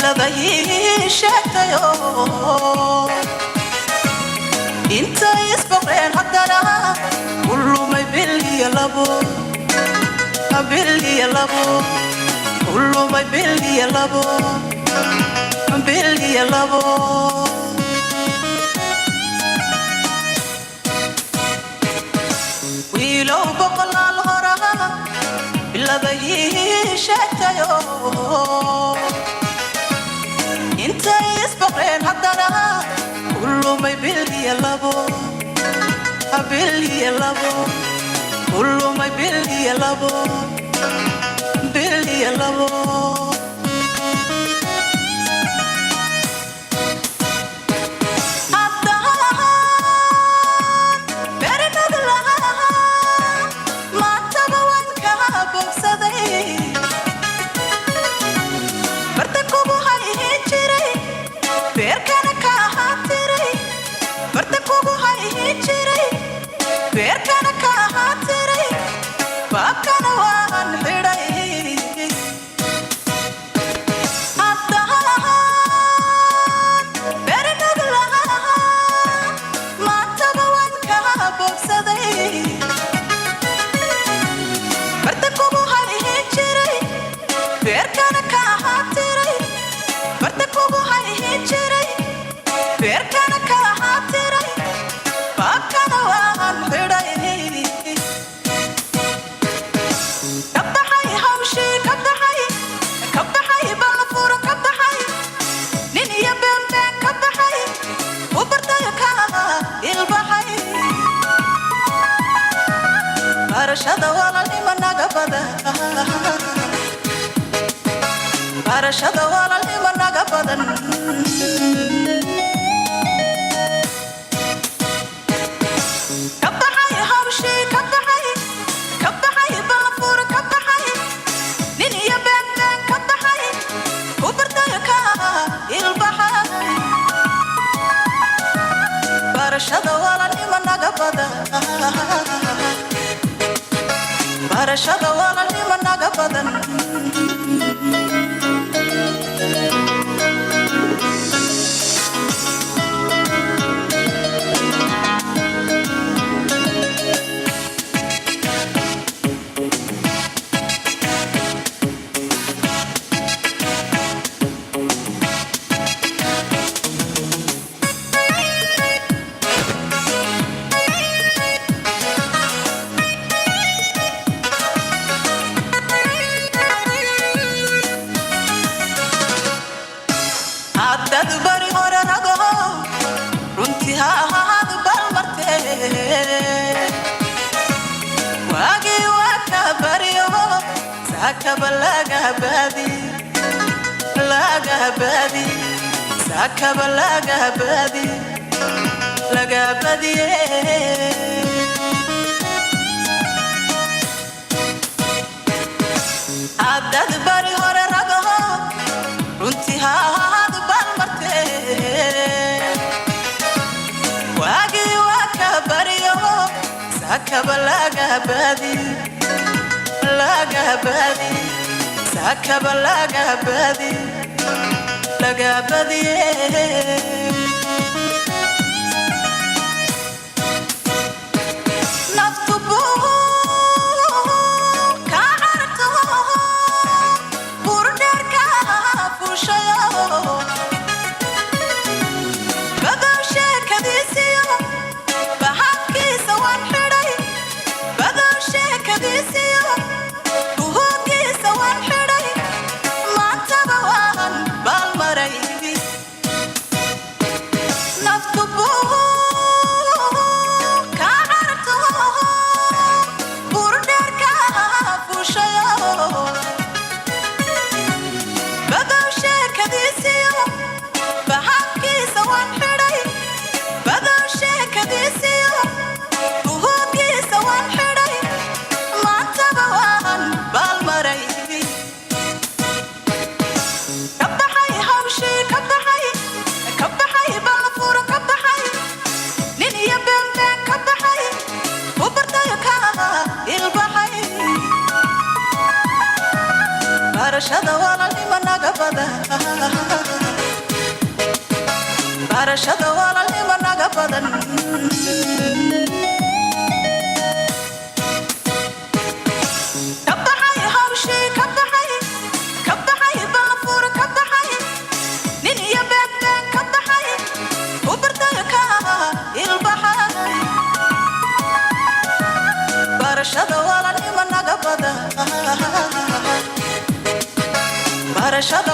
بلادي شكايو انت يسبقين حدنا كله ما يبلي يلابو بلي يلابو كله ما يبلي يلابو بلي يلابو ويلو بقل الهرا بلادي شكايو انت يسبقين حدنا كله ما يبلي يلابو بلي يلابو كله ما يبلي يلابو بلي يلابو barashada walaalnimo naga badan barashada walaalnimo naga badan kabaxay hawshi kabaxay baafuur kabaxay nin iyo been kabaxay ku bartay ka ilbaxay barashada walaalnimo naga badan barashada walaalnimo naga badan bari hore rago runtii ha ahaado balmarte waagi waka bariyo sakaba laga badi sakaba laga badi adad bari hore rago runtii ha واقي وكبريو سكب لاقى بادي سكب لاقى بادي Badam shekadisiyo barashada walaalnimo naga badan barashada walaalnimo naga badan kabaxay hawshii kabaxay baafuur kabaxay nin iyo beebeen kabaxay ku bartay ka ilbaxay barashada walaalnimo naga badan barashada